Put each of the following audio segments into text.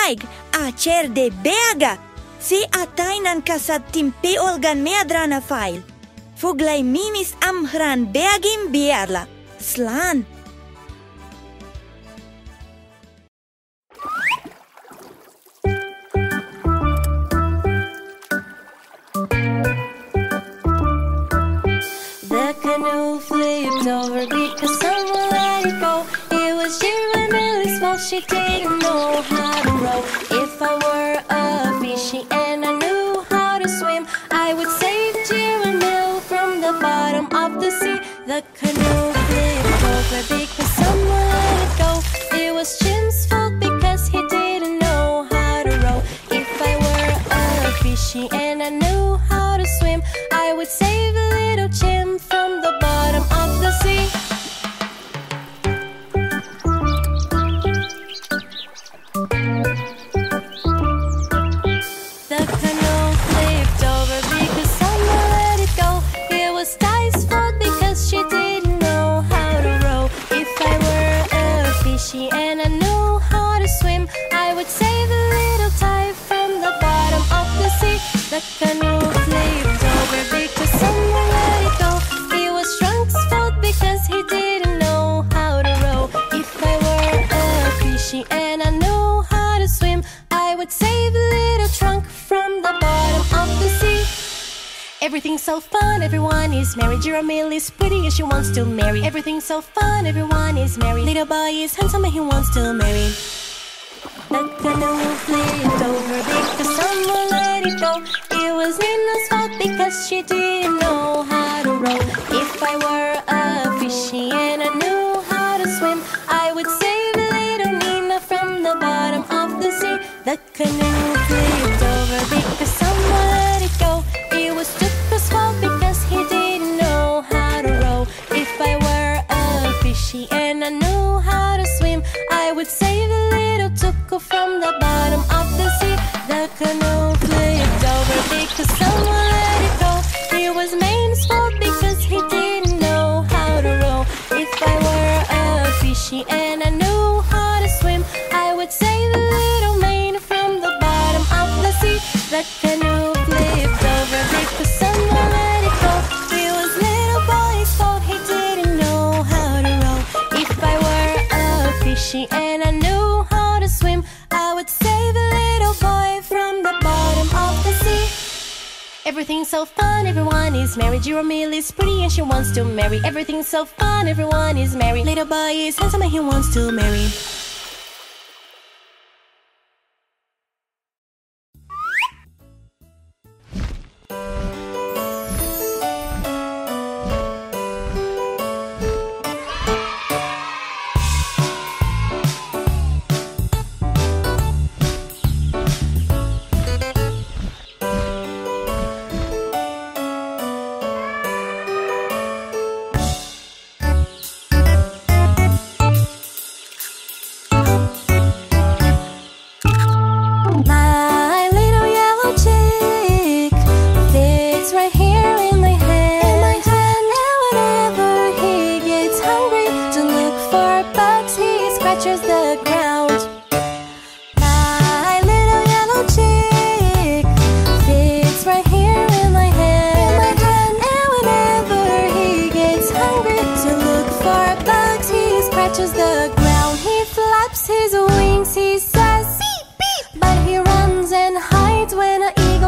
chuig a chair de beaga. Si atainan kasad timpe olgan meadrana fail. Foghlaim mimis Amhráin beagim biarla. Slán. The canoe flipped over because someone let it go. It was Giramille's fault, she didn't know how to row. If I were a fishy and I knew how to swim, I would save Giramille from the bottom of the sea. The canoe flipped over because someone let it go. It was Jim's fault because he didn't know how to row. If I were a fishy and I knew how to swim, I would save little Jim from the bottom of the sea. The canoe flipped over because someone let it go. It was Ty's fault because she didn't know how to row. If I were a fishy and I knew how to swim, I would save a little Ty from the bottom of the sea. The canoe flipped over because someone let it go. It was Trunk's fault because he didn't know how to row. If I were a fishy and I knew how to swim, I would save a little Trunk from the bottom of the sea. Everything's so fun, everyone is merry. Giramille is pretty and she wants to marry. Everything's so fun, everyone is merry. Little boy is handsome and he wants to marry. The canoe flipped over because someone let it go. It was Nina's fault because she didn't know how to row. If I were a fishy and I knew how to swim, I would save little Nina from the bottom of the sea. The canoe flipped over because someone let it go. It was Tuka's fault because he didn't know how to row. If I were a fishy and I knew how to swim, I would save a little Tuka from the bottom of the sea. The canoe flipped over because someone let it go. It was Main's fault because he didn't know how to row. If I were a fishy and I knew how to swim, I would save a little Main from the bottom of the sea. The canoe flipped over because someone let it go. It was little boy's fault, he didn't know how to row. If I were a fishy and I knew how to swim, I would save a little boy from the bottom of the sea. Everything's so fun, everyone is merry. Giramille is pretty and she wants to marry. Everything's so fun, everyone is merry. Little boy is handsome and he wants to marry.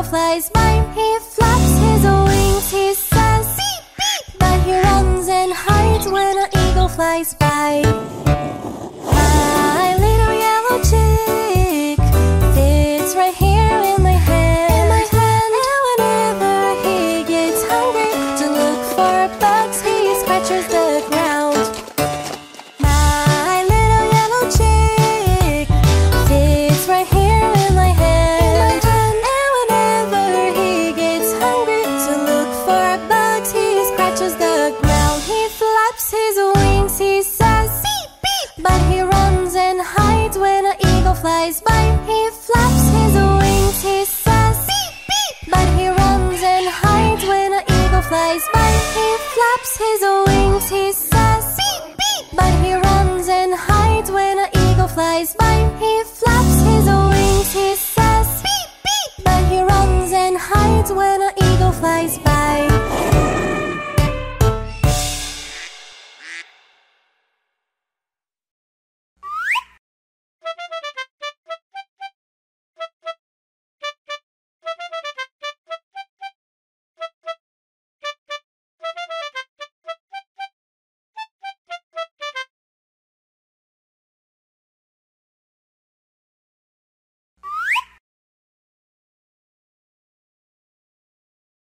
Flies by, he flaps his wings, he says beep beep, but he runs and hides when an eagle flies by. My little yellow chick fits right here in my hand, and whenever he gets hungry to look for bugs, he scratches the ground. My little yellow chick fits right here in my hand. His wings, he says beep beep, but he runs and hides when an eagle flies by. He flaps his wings, he says beep beep, but he runs and hides when an eagle flies by. He flaps his wings, he says beep beep, but he runs and hides when an eagle flies by. He flaps his wings. when an eagle flies by.